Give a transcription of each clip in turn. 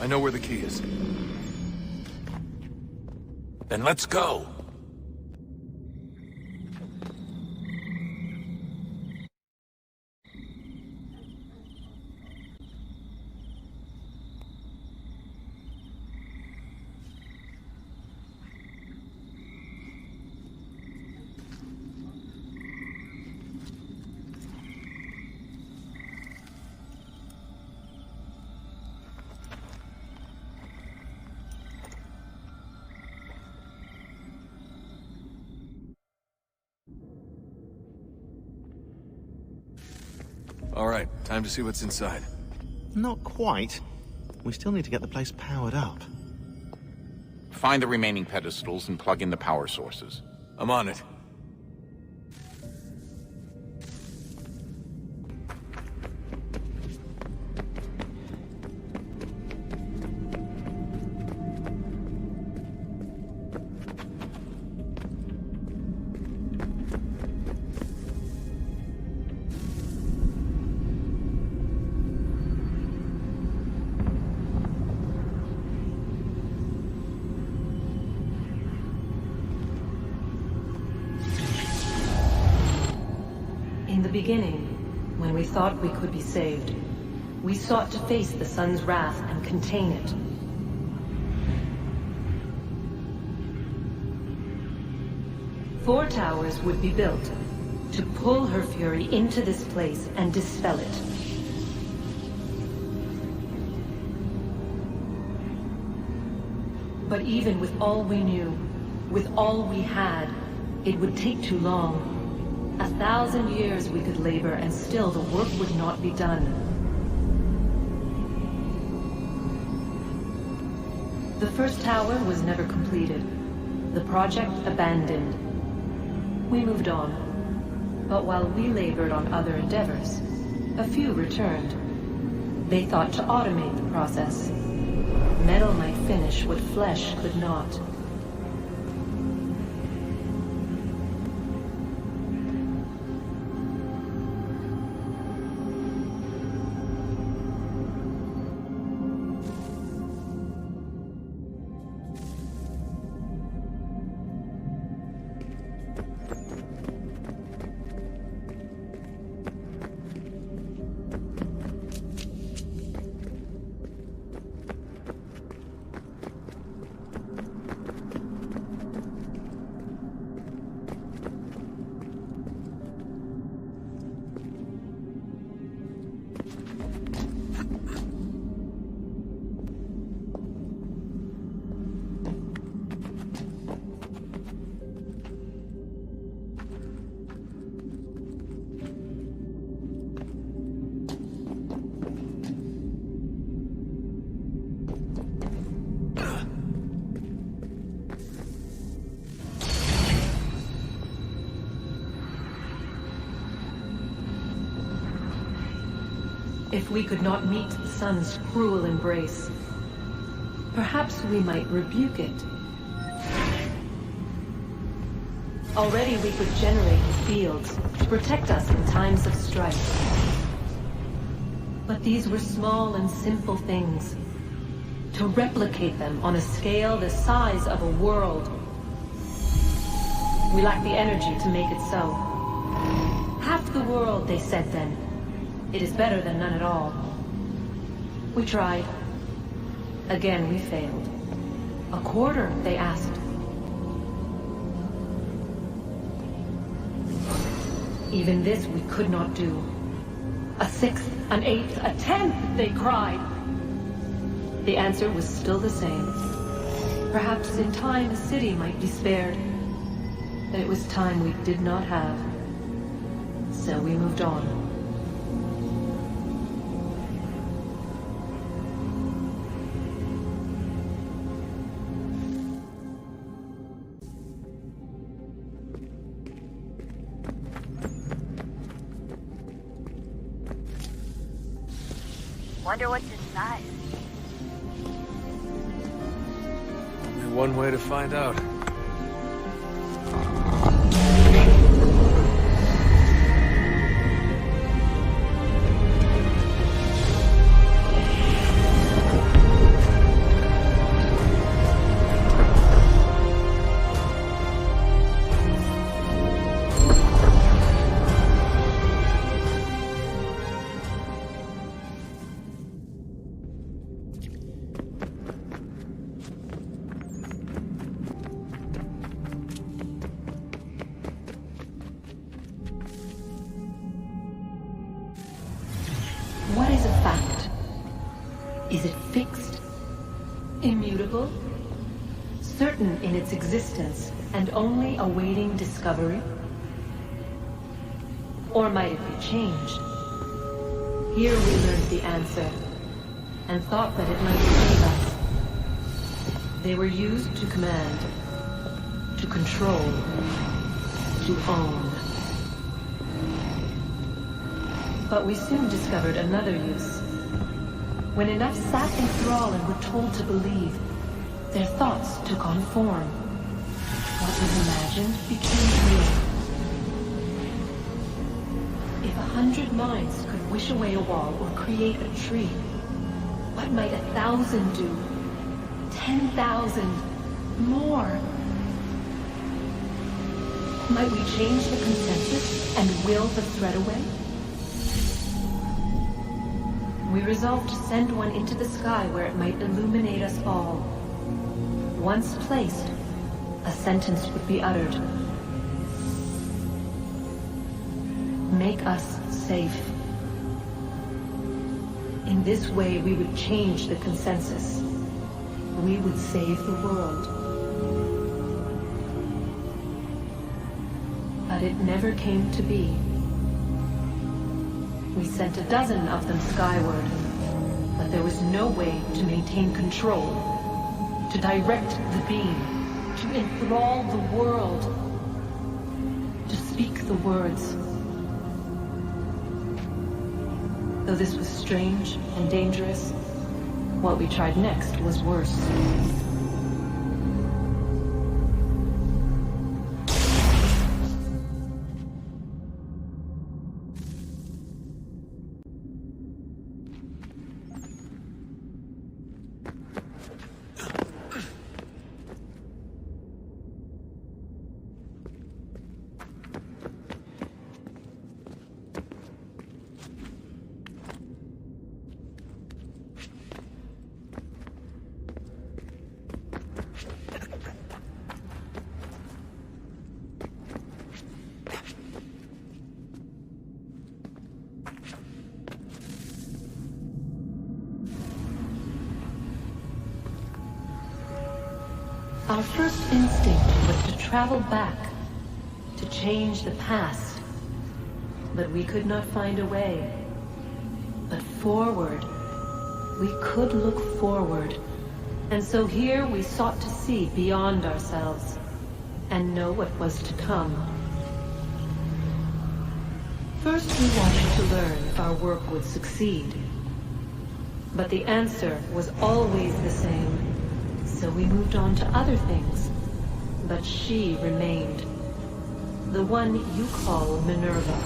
I know where the key is. Then let's go. All right, time to see what's inside. Not quite. We still need to get the place powered up. Find the remaining pedestals and plug in the power sources. I'm on it. In the beginning, when we thought we could be saved, we sought to face the sun's wrath and contain it. Four towers would be built to pull her fury into this place and dispel it. But even with all we knew, with all we had, it would take too long. 1,000 years we could labor, and still the work would not be done. The first tower was never completed. The project abandoned. We moved on. But while we labored on other endeavors, a few returned. They thought to automate the process. Metal might finish what flesh could not. If we could not meet the sun's cruel embrace, perhaps we might rebuke it. Already we could generate fields to protect us in times of strife. But these were small and simple things. To replicate them on a scale the size of a world, we lack the energy to make it so. Half the world, they said then. It is better than none at all. We tried. Again, we failed. A quarter, they asked. Even this we could not do. A sixth, an eighth, a tenth, they cried. The answer was still the same. Perhaps in time a city might be spared. But it was time we did not have. So we moved on. Wonder what's in inside. Only one way to find out. What is a fact? Is it fixed? Immutable? Certain in its existence and only awaiting discovery? Or might it be changed? Here we learned the answer, and thought that it might save us. They were used to command, to control, to own. But we soon discovered another use. When enough sat in thrall and were told to believe, their thoughts took on form. What was imagined became real. If 100 minds could wish away a wall or create a tree, what might 1,000 do? 10,000? More? Might we change the consensus and will the thread away? We resolved to send one into the sky where it might illuminate us all. Once placed, a sentence would be uttered. Make us safe. In this way, we would change the consensus. We would save the world. But it never came to be. We sent a dozen of them skyward, but there was no way to maintain control, to direct the beam, to enthrall the world, to speak the words. Though this was strange and dangerous, what we tried next was worse. Our first instinct was to travel back, to change the past. But we could not find a way. But forward, we could look forward. And so here we sought to see beyond ourselves, and know what was to come. First we wanted to learn if our work would succeed. But the answer was always the same. So we moved on to other things. But she remained. The one you call Minerva.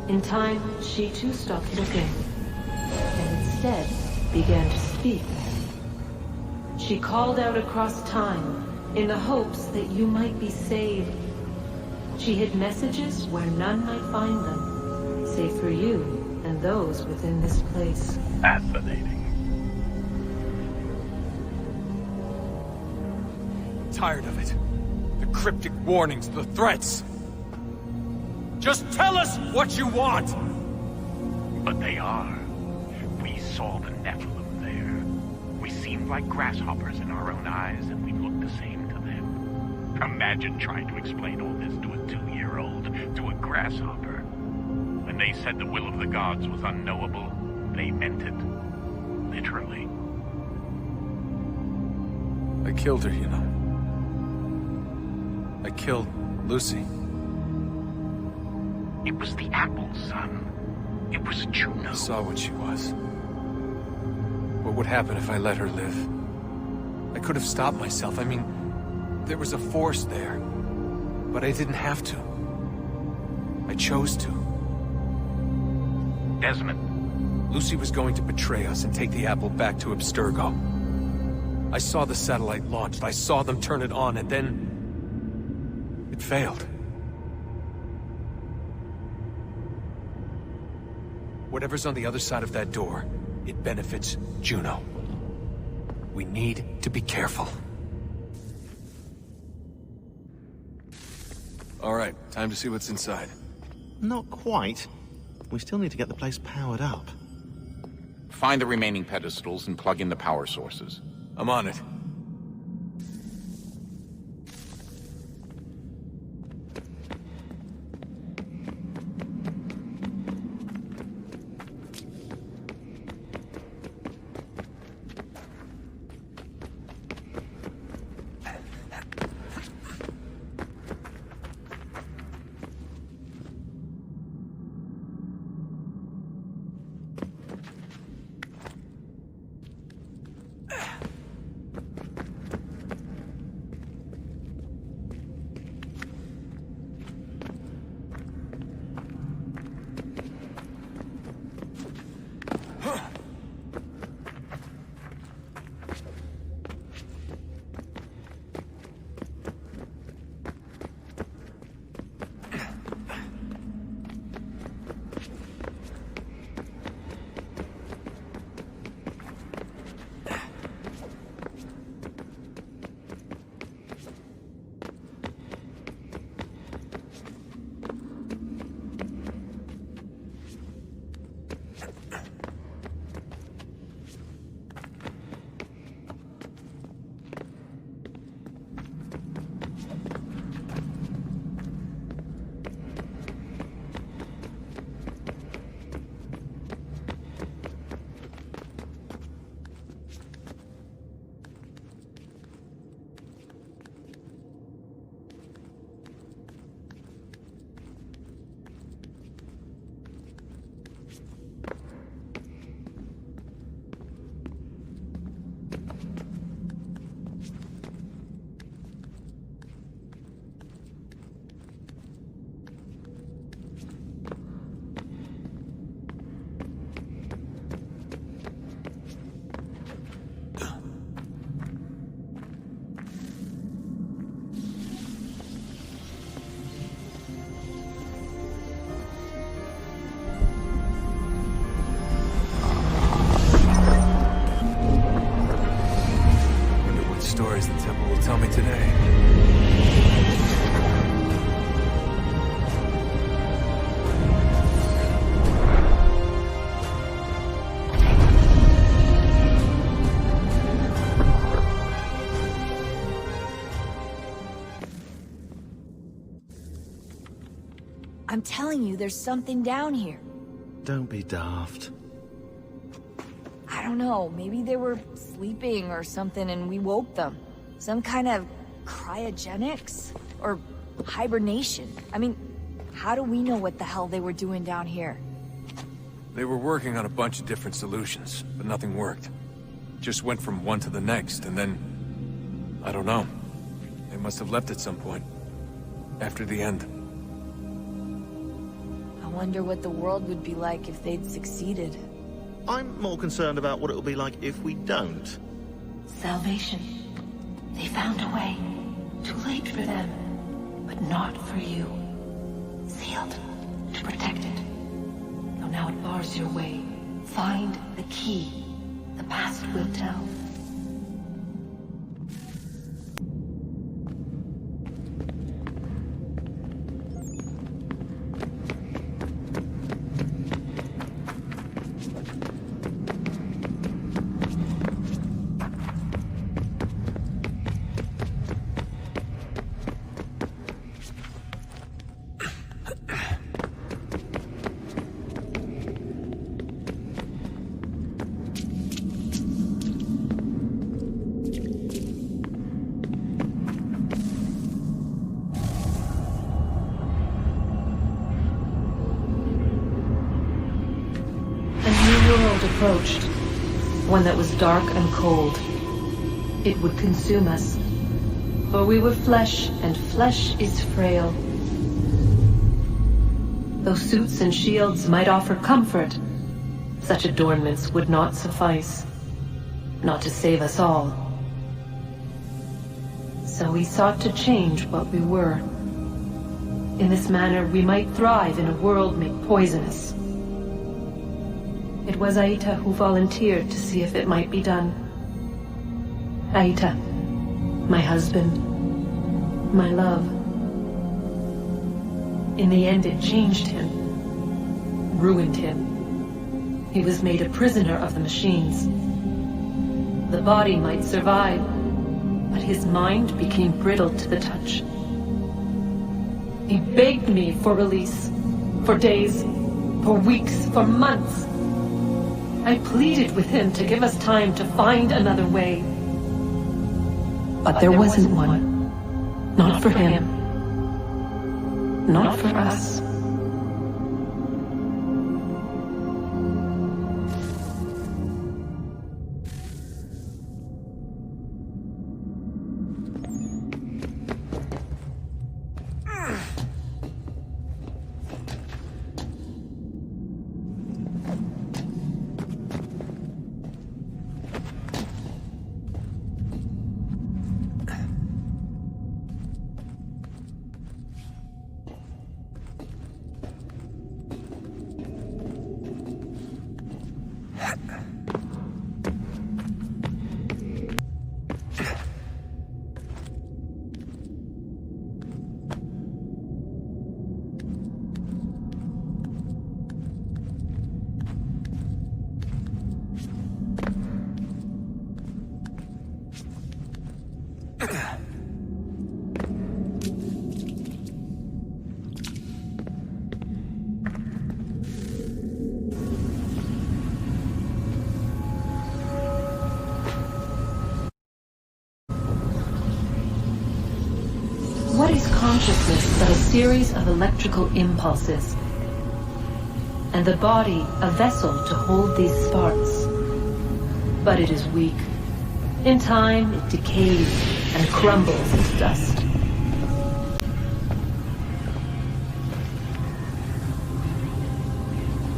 In time, she too stopped looking, and instead began to speak. She called out across time, in the hopes that you might be saved. She hid messages where none might find them, save for you and those within this place. Fascinating. Tired of it. The cryptic warnings, the threats. Just tell us what you want! But they are. We saw the Nephilim there. We seemed like grasshoppers in our own eyes, and we looked the same to them. Imagine trying to explain all this to a 2-year-old, to a grasshopper. When they said the will of the gods was unknowable, they meant it. Literally. I killed her, you know. I killed Lucy. It was the apple, son. It was Juno. I saw what she was. What would happen if I let her live? I could have stopped myself. I mean, there was a force there. But I didn't have to. I chose to. Desmond, Lucy was going to betray us and take the apple back to Abstergo. I saw the satellite launched. I saw them turn it on, and then... it failed. Whatever's on the other side of that door, it benefits Juno. We need to be careful. All right, time to see what's inside. Not quite. We still need to get the place powered up. Find the remaining pedestals and plug in the power sources. I'm on it. Stories the temple will tell me today. I'm telling you, there's something down here. Don't be daft. I don't know, maybe they were sleeping or something and we woke them. Some kind of cryogenics? Or hibernation? I mean, how do we know what the hell they were doing down here? They were working on a bunch of different solutions, but nothing worked. Just went from one to the next, and then... I don't know. They must have left at some point. After the end. I wonder what the world would be like if they'd succeeded. I'm more concerned about what it'll be like if we don't. Salvation. They found a way. Too late for them. But not for you. Sealed. To protect it. Though now it bars your way. Find the key. The past will tell. Approached. one that was dark and cold. It would consume us, for we were flesh, and flesh is frail. Though suits and shields might offer comfort, such adornments would not suffice, not to save us all. So we sought to change what we were. In this manner, we might thrive in a world made poisonous. It was Aita who volunteered to see if it might be done. Aita, my husband, my love. In the end, it changed him, ruined him. He was made a prisoner of the machines. The body might survive, but his mind became brittle to the touch. He begged me for release, for days, for weeks, for months. I pleaded with him to give us time to find another way. But there wasn't one. Not for him. Not for us. What is consciousness but a series of electrical impulses? And the body a vessel to hold these sparks. But it is weak. In time, it decays and crumbles to dust.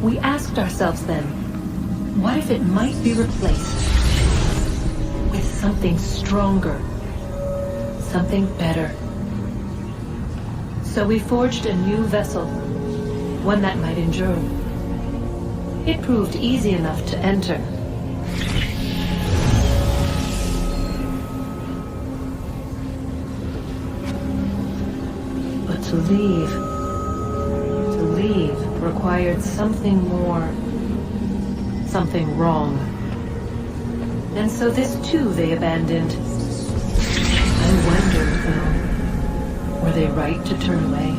We asked ourselves then, what if it might be replaced with something stronger, something better? So we forged a new vessel, one that might endure. It proved easy enough to enter. But to leave required something more, something wrong. And so this too they abandoned. I wonder, though, were they right to turn away?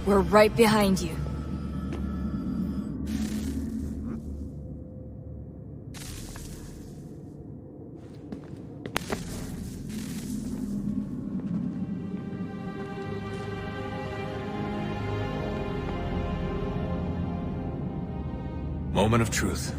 We're right behind you. Moment of truth.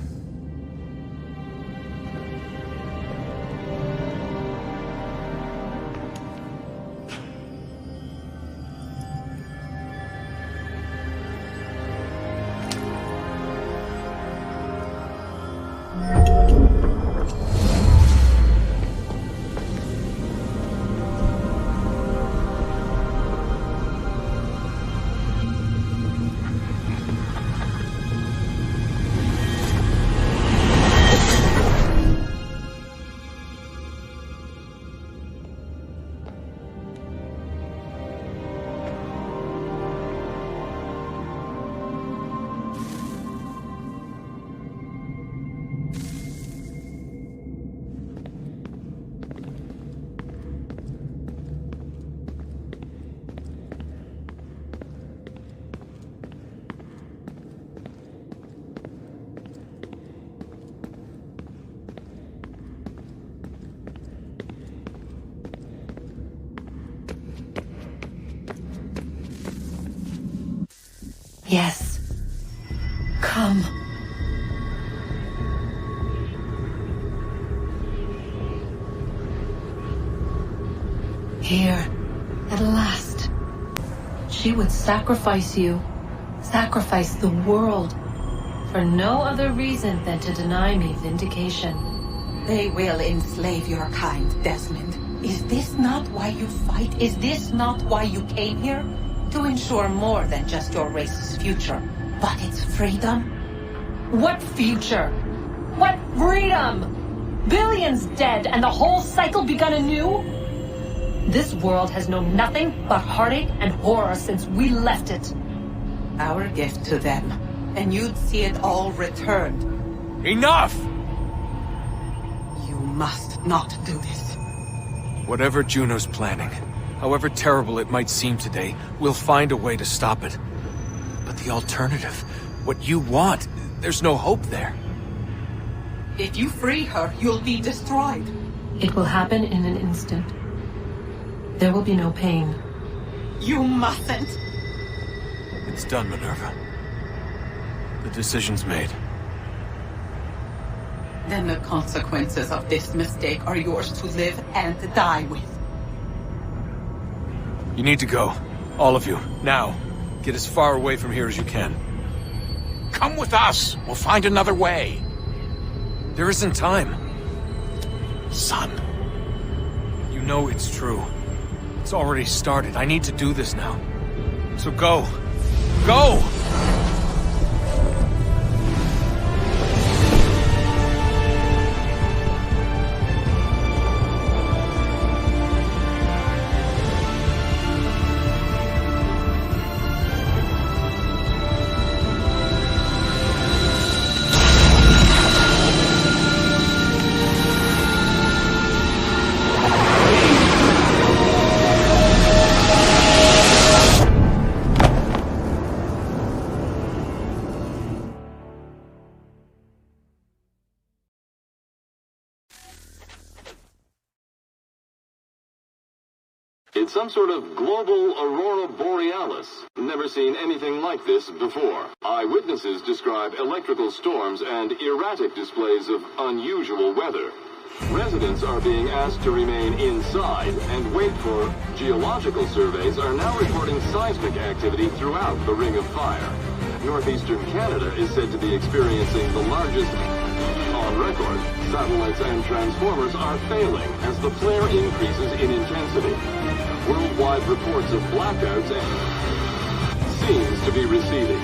Yes. Come. Here, at last. She would sacrifice you, sacrifice the world, for no other reason than to deny me vindication. They will enslave your kind, Desmond. Is this not why you fight? Is this not why you came here? To ensure more than just your race's future, but its freedom? What future? What freedom? Billions dead and the whole cycle begun anew? This world has known nothing but heartache and horror since we left it. Our gift to them, and you'd see it all returned. Enough! You must not do this. Whatever Juno's planning, however terrible it might seem today, we'll find a way to stop it. But the alternative, what you want, there's no hope there. If you free her, you'll be destroyed. It will happen in an instant. There will be no pain. You mustn't. It's done, Minerva. The decision's made. Then the consequences of this mistake are yours to live and die with. You need to go. All of you. Now. Get as far away from here as you can. Come with us. We'll find another way. There isn't time. Son. You know it's true. It's already started. I need to do this now. So go. Go! It's some sort of global aurora borealis. Never seen anything like this before. Eyewitnesses describe electrical storms and erratic displays of unusual weather. Residents are being asked to remain inside and wait for geological surveys are now reporting seismic activity throughout the Ring of Fire. Northeastern Canada is said to be experiencing the largest on record. Satellites and transformers are failing as the flare increases in intensity. Worldwide reports of blackouts seems to be receding.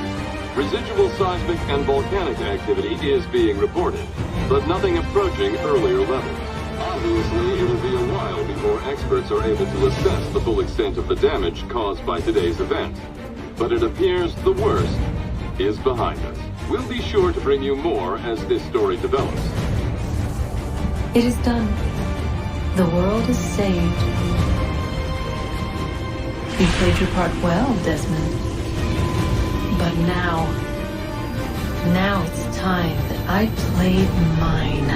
Residual seismic and volcanic activity is being reported, but nothing approaching earlier levels. Obviously, it'll be a while before experts are able to assess the full extent of the damage caused by today's event. But it appears the worst is behind us. We'll be sure to bring you more as this story develops. It is done. The world is saved. You played your part well, Desmond. But now it's time that I played mine.